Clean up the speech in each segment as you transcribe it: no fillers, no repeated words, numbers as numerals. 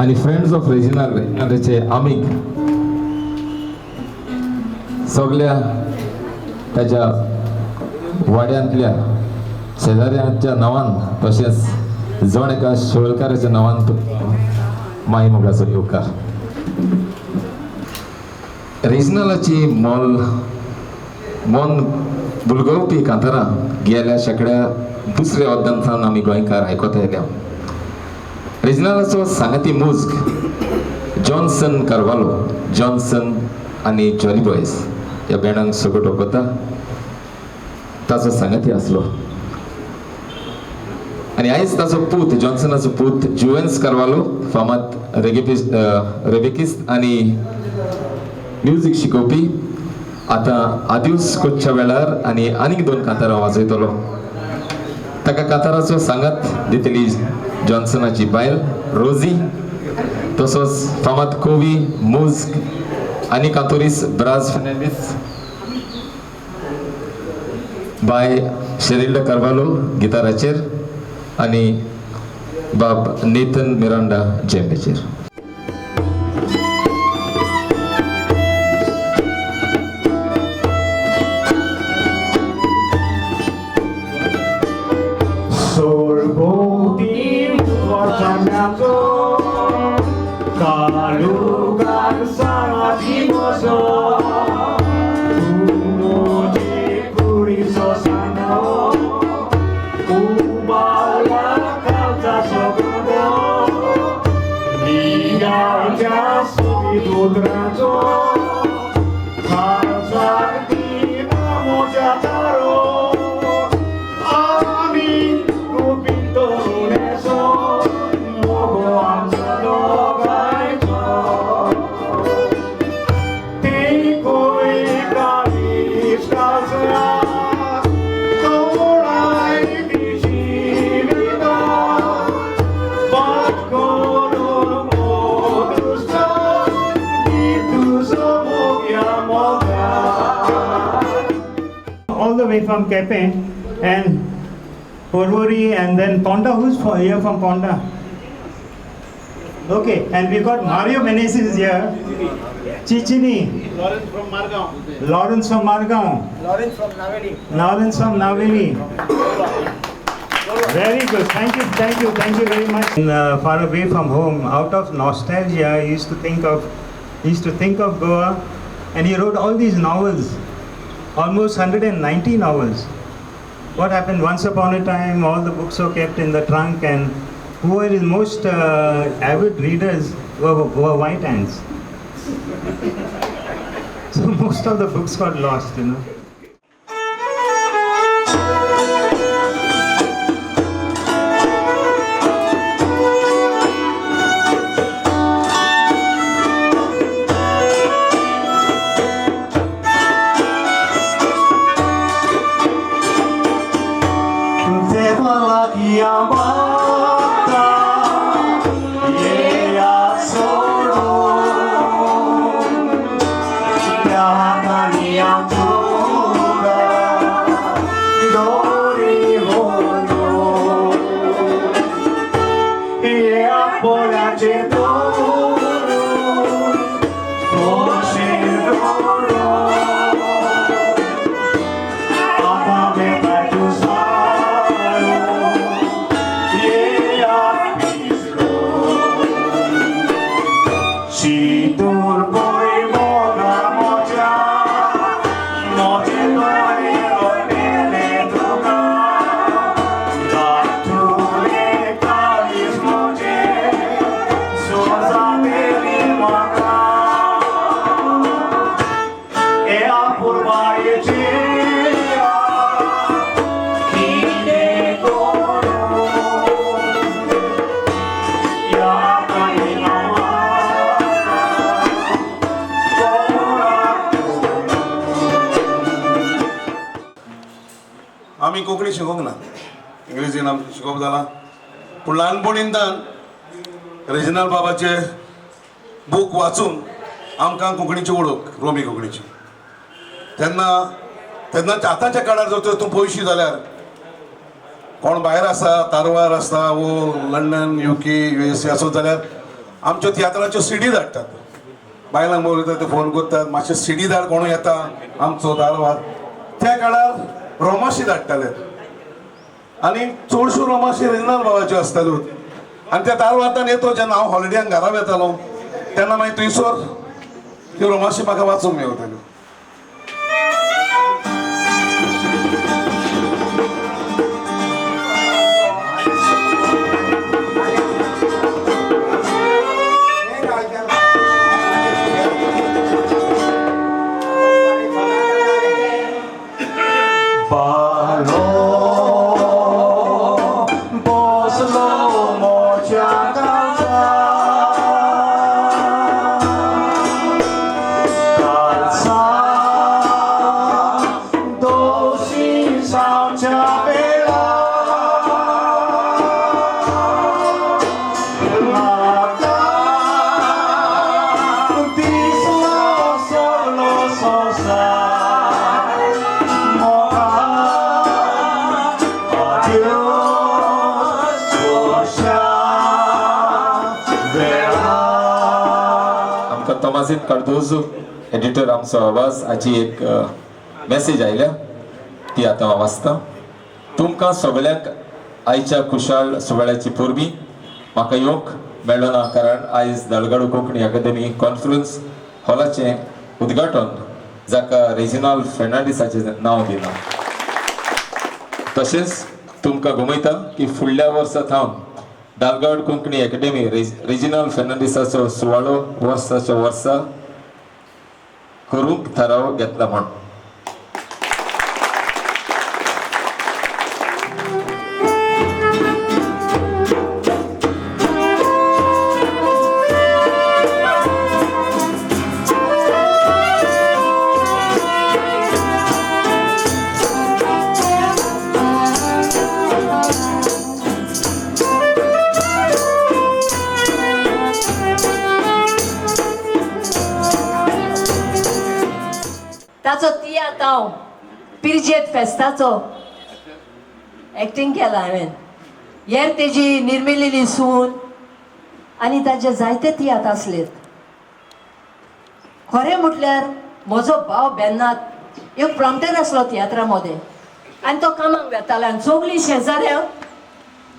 आणि friends of रेजिनाचे आमीक सगळ्या त्याच्या वाड्यांतल्या शेजाऱ्यांच्या नांवान तशेंच जण एका शेवळकाराच्या नांवान माय मोगाचो येवकार. रेजिनालाची मन बुलगोवपी कांतारां गेल्या शेकड्या दुसऱ्या वद्दांतल्यान आमी गोंयकार आयकत येयल्या. रेजिनालाचो सांगाती मोज्ग जॉन्सन कार्वालो, जॉन्सन आनी जॉली बॉयज ह्या बँडांक सगळो ओपता ताचो सांगाती आसलो. आनी आयज ताचो पूत जॉन्सनाचो पूत जुवेन्स कार्वालो फामाद रेबेकिस्ट आनी म्युजीक शिकोवपी आतां आदिवस कोचच्या वेळार आनी आनीक 2 कांतारां वाजयतलो. ताका कांताराचो सांगात दितली जॉन्सनाची बायल रोजी, तसोच फामाद कोवी मोज्ग आनी कांतोरीस ब्राज फेर्नांडीस, बाय शेरिल्डा कार्वालो गिटाराचेर आनी बाब नेथन मिरांडा जेम्बेचेर. From Kepe and Porvori and then Ponda. Who's here from Ponda? Okay, and we've got Mario Menezes here. Chichini. Lawrence from Margao. Lawrence from Margao. Lawrence from Naveli. Lawrence from Naveli. Very good. Thank you very much. Far away from home, out of nostalgia, he used to think of Goa, and he wrote all these novels. Almost 190 novels. What happened? Once upon a time, all the books were kept in the trunk, and who were his most avid readers were white ants. So most of the books got lost, you know. आमी कोंकणी शिकोवंक ना, इंग्लिशीन आमकां शिकोवप जाला. पूण ल्हानपणींतल्यान Reginald बाबाचे book वाचून आमकां कोंकणीची ओळख, रोमी कोंकणीची. तेन्नाच्या आतांच्या काळार जर तूं पळयशी जाल्यार कोण भायर आसा, तारवार आसा वो लंडन UK USA आसत जाल्यार आमच्यो तियात्राच्यो सीडी धाडटात. बायलांक बोलयतात ते फोन करतात मातशे सीडी धाड कोण येता आमचो दारवार. त्या काळार रोमाशी धाडटाले आनी चडश्यो रोमाशी रिजनल भावाच्यो आसताल्यो. आनी त्या दारवातान येतो जेन्ना हांव हॉलिडेक घरा येतालो तेन्ना मागीर थंयसर त्यो रोमाशी म्हाका वाचूंक मेवताल्यो. तोमासीन कार्दोजो एडिटर आमचो आवाज हाची एक मेसेज आयल्या ती आतां हांव वाचतां. तुमकां सगळ्यांक आयच्या खुशाल सुवाळ्याची परबीं म्हाका येवंक मेळ्ळो ना कारण आयज दळगाडू कोंकणी अकादेमी कॉन्फरन्स हॉलाचें उद्घाटन जाका रेजिनाल्ड फेर्नांडीसाचें नांव दिलां. तशेंच तुमकां गमयता की फुडल्या वर्सांत दालगाड कोंकणी अकादेमी रेजिनाल्ड फेर्नांडीसाचो सुवाळो वर्साच्या वर्सा करूंक थाराव घेतला म्हण. ताचो तियात्र हांव पिरजेत फेस्ताचो एक्टींग केला हांवें. हेर तेजी निर्मिलेली सून आनी ताचे जायते तियात्र आसलेत. खरें म्हटल्यार म्हजो भाव बेन्नाथ एक प्रॉम्प्टर आसलो तियात्रा मदें आनी तो कामाक वेतालो आनी सगळीं शेजाऱ्यांक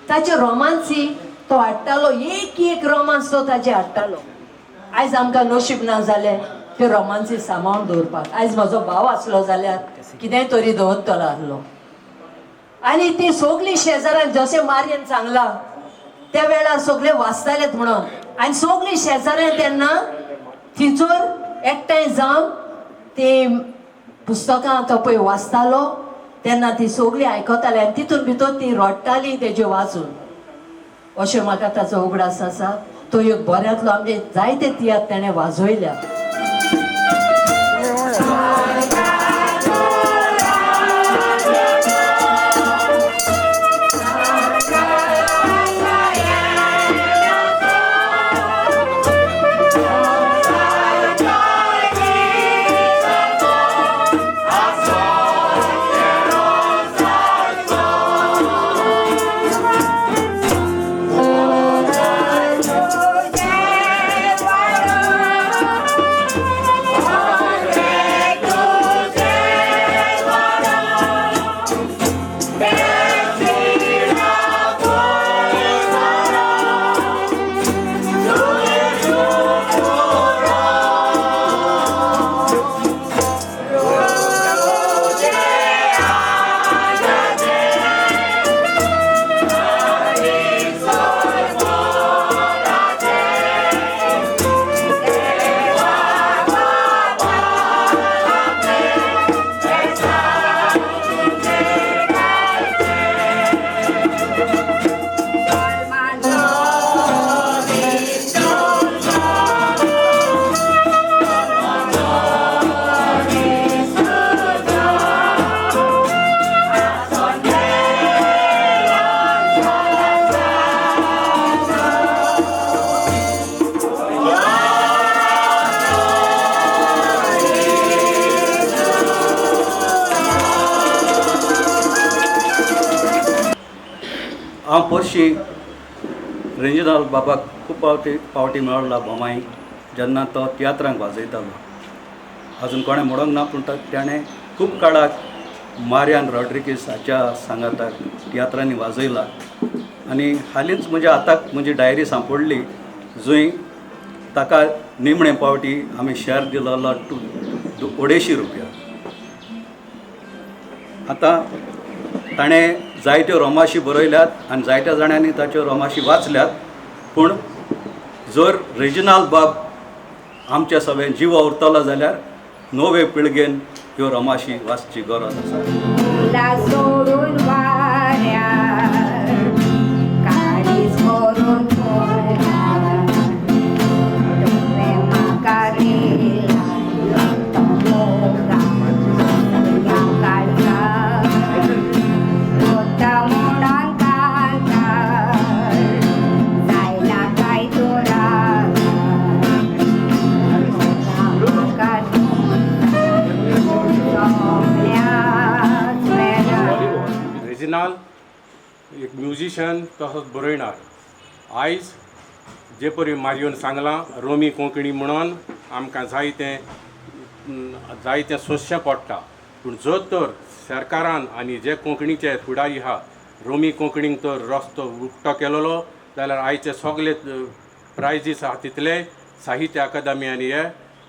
ताचे रोमांसी तो हाडटालो. एक रोमांस तो ताचे हाडटालो. आयज आमकां नशीब ना जालें त्यो रोमांसी सांबाळून दवरपाक. आयज म्हजो भाव आसलो जाल्यार कितेंय तरी दवरतलो आसलो. आनी ती सगळीं शेजाऱ्यांक जशें मारयेन सांगलां त्या वेळार सगळे वाचतालेत म्हणून. आनी सगळीं शेजाऱ्यां तेन्ना थिंचोर एकठांय जावन ती पुस्तकां तो पळय वाचतालो तेन्ना ती सगळीं आयकतालीं आनी तितून भितर ती रडटालीं तेजें वाचून. अशें म्हाका ताचो उगडास आसा. तो एक बऱ्यांतलो आमचे जायते तियात्र तेणें वाजयल्या. हांव पोरशी रेंजिनाल बाबाक खूब पावटी मेळ्ळा बोमाई जेन्ना तो तियात्रांक वाजयतालो. अजून कोणें म्हणूंक ना पूण ताणें खूब काळाक मारियान रॉड्रिगीस हाच्या सांगाताक तियात्रांनी वाजयला. आनी हालींच म्हज्या हाताक म्हजी डायरी सांपडली जंय ताका निमणे पावटी आमी शेअर दिलोलो ₹250. आतां ताणें जायत्यो रोमाशी बरयल्यात आनी जायत्या जाणांनी ताच्यो रोमाशी वाचल्यात. पूण जर रेजिनाल्ड बाब आमच्या सगळ्यां जिवा उरतलो जाल्यार नवे पिळगेन ह्यो रोमाशी वाचची गरज आसा. सोडून वाऱ्यार काळीज करून म्हाका रेजिनाल एक म्युझिशियन तसोच बरयणार. आयज जे परी मारियोन सांगलां रोमी कोंकणी म्हणून आमकां जायतें सोंसचें पडटा. पूण जर तर सरकारान आनी जे कोंकणीचे फुडारी आहा रोमी कोंकणीक तर रस्तो उक्तो केलेलो जाल्यार आयचे सगळे प्रायजीस आहा तितले साहित्य अकादमी आनी हे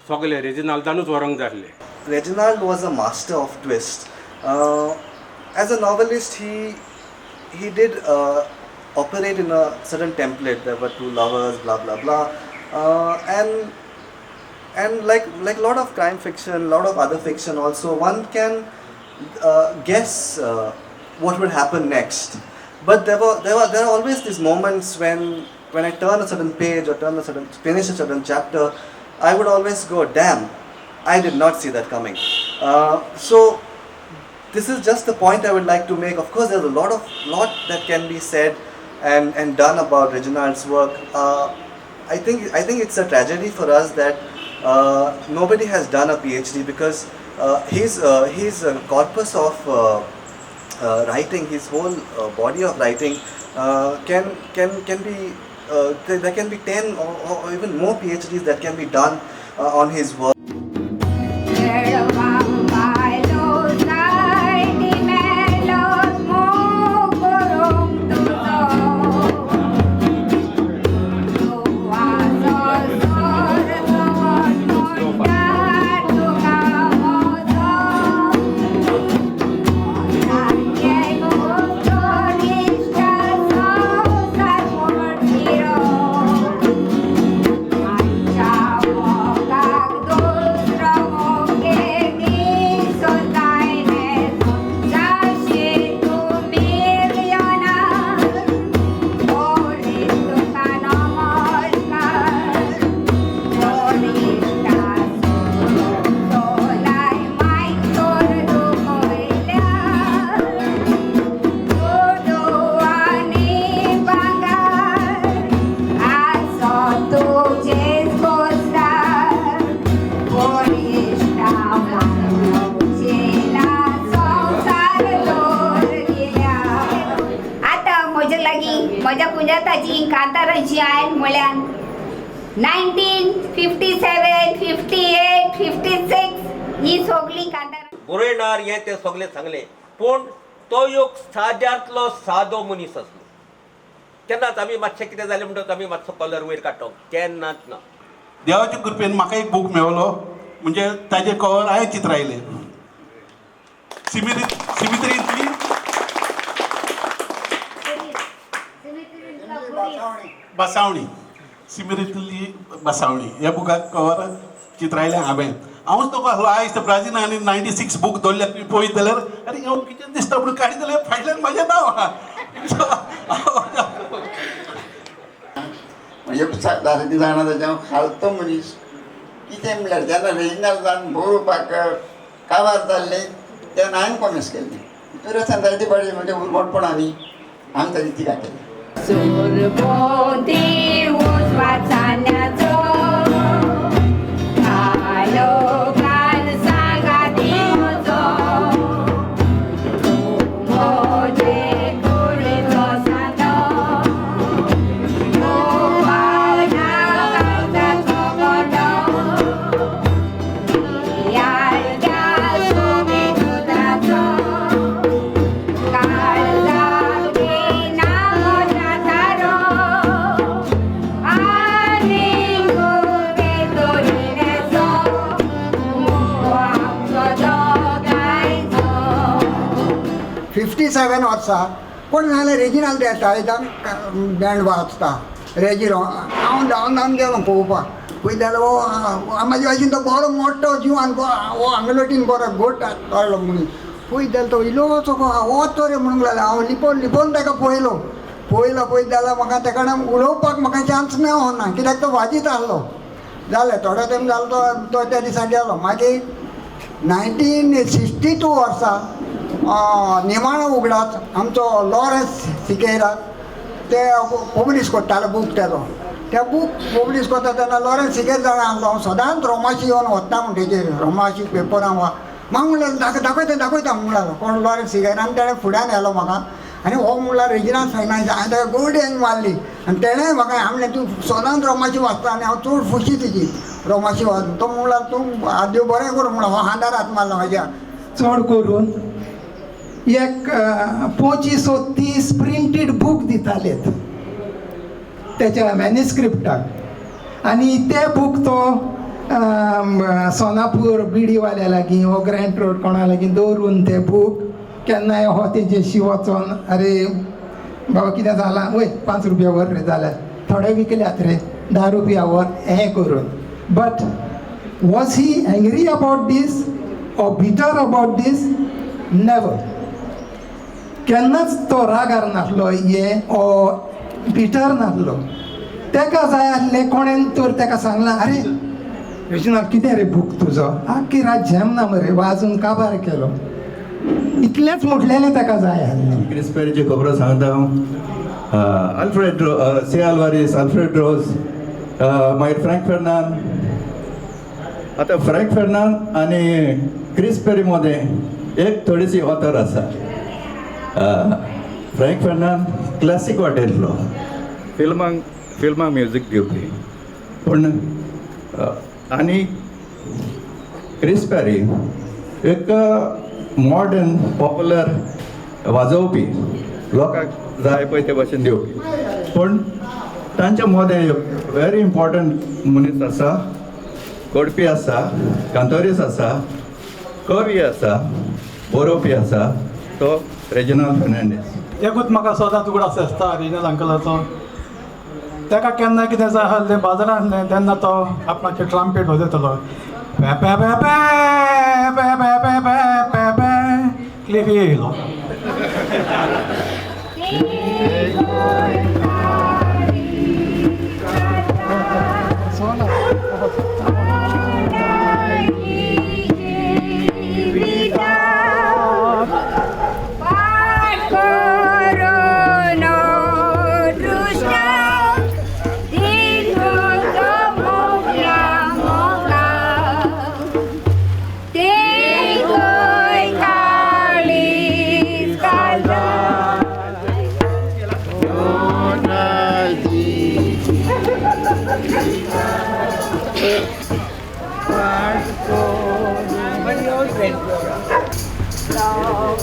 सगळे रेजिनाल्डानूच व्हरोंक जाय आसले. Reginald was a master of twist. As a novelist, he did operate in a certain template. There were two lovers, blah blah blah, and like a lot of crime fiction, a lot of other fiction also, one can guess what would happen next. But there are always these moments when I turn a certain page or finish a certain chapter, I would always go, damn, I did not see that coming. So this is just the point I would like to make. Of course, there's a lot that can be said and done about Reginald's work. I think it's a tragedy for us that nobody has done a PhD, because his corpus of writing, his whole body of writing can be there can be 10 or even more PhDs that can be done on his work. म्हज्या पुजाताची कांतारांची ion म्हळ्यार 1957, 58, 56 ही सगळी कांतारां बरयणार हें ते सगळें सांगलें. पूण तो एक साद्यांतलो सादो मनीस आसलो. केन्नाच आमी मातशें कितें जालें म्हणटच आमी मातसो कलर वयर काडटो, केन्नाच ना. देवाच्या कृपेन म्हाका एक बूक मेळ्ळो, म्हणजे ताजे कवर हांवें चित्रायले. सिमित्रींतली बसावणी, सिमित्रींतली बसावणी ह्या बुकाक कवर चित्रायलें हांवें. हांवूच तो आयज ते ब्राजील आनी 96 बूक दवरल्या तुवें पळयत जाल्यार अरे हांव कितें दिसता म्हणून काडीत जाल्यार फाटल्यान म्हाजें नांव आहा. म्हणजे दाराची जाणा ताच्या खालतो मनीस कितें म्हणल्यार जेन्ना रेजिनाल्डान बरोवपाक काबार जाल्लें तेन्ना हांवें कॉमेंट्स केल्ली. भितर आसा जायते पाटी म्हणजे उर्मटपणांनी हांवें ताची टिका केली. सुरभोवती वाचण्याचो आलोकान सांगाती म्हजो तूं म्हजे कुडीचो सांगो 87 वर्सां कोण नाल्यार रेजिनाल टाळेजाक बँड वाजता रेजिरो हांव धांवन गेलो पळोवपाक पळयत जाल्यार म्हाजे भाशेन तो बरो मोठो जिवान हो हांगलोटीन बरो गोट काडलो मनीस पळयत जाल्यार तो इल्लोसो वचो रे म्हणूंक लागलो हांव लिपोवन ताका पळयलो पळयत जाल्यार म्हाका तेका उलोवपाक म्हाका चान्स मेळना कित्याक तो वाजीत आसलो जालें थोडो टायम जालो तो त्या दिसा गेलो मागीर 1962 वर्सा निमाणो उगडात आमचो लॉरेन्स सिकेरा ते पब्लीश करतालो बूक तेजो त्या बूक पब्लीश करता तेन्ना लॉरेन्स सिकेर जाणा आसलो हांव सदांच रोमाशी येवन वता म्हणटेचेर रोमाशी पेपरां म्हाका म्हणलें दाखयता म्हणलें कोण लॉरेन्स सिकेर आनी तेणें फुड्यान व्हेलो म्हाका आनी हो म्हणल्यार रेजिनाल फायनान्स हांवें ताका गोल्ड एन मारली आनी तेणें म्हाका हांवें तूं सदांच रोमाशी वाचता आनी हांव चड खुशी तेजी रोमाशी वाचून तो म्हणल्यार तूं आद्यो बरें कर म्हणून हो हातार हात मारलो म्हाज्या चड करून एक 25-30 प्रिंटेड बूक दितालेत त्याच्या मॅन्युस्क्रिप्टाक आनी ते बूक तो सोनापूर बिडीवाल्या लागीं हो ग्रँट रोड कोणा लागीं दवरून ते बूक केन्नाय हो तेजेशी वचोन अरे बाबा कितें जालां वय 5 रुपया वर रे जाल्यार थोडे विकल्यात रे 10 रुपया वर हें करून but was he angry about these or बिटर अबाउट दीस नेवर केन्नाच तो रागार नासलो हे ओ बिटर नासलो तेका जाय आसलें कोणेन तर तेका सांगलां अरे रेजिनाल कितें रे बूक तुजो आख्खी रात झेमना मरे वाजून काबार केलो इतलेंच म्हटलेलें तेका जाय आसलें क्रिस पेरीची खबरो सांगता हांव आल्फ्रेड सी आल्वारीस आल्फ्रेड रोज मागीर फ्रँक फेर्नांड आतां फ्रँक फेर्नांड आनी क्रिस पेरी मदें एक थोडीशी ऑथर आसा फ्रँक फेर्नांड क्लासीक वाटेंतलो फिल्मांक म्युजीक दिवपी पूण आनी क्रिस पेरी एक मॉडर्न पॉप्युलर वाजोवपी लोकांक जाय पळय ते भाशेन दिवपी पूण तांच्या मदें वेरी इम्पॉर्टंट मनीस आसा कोडपी आसा कांतोरीस आसा कवी आसा बरोवपी आसा तो रेजिनाल्ड फेर्नांडीस एकूच म्हाका सदांच उगडास आसता रेजिनाल्ड अंकलाचो ताका केन्ना कितें जाय आसलें बाजारांत आसलें तेन्ना तो आपणाचे ट्रम्पेट वाजयतालो पे पे पे पे पे पे पे पे पे क्लिफ येयलो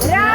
Ra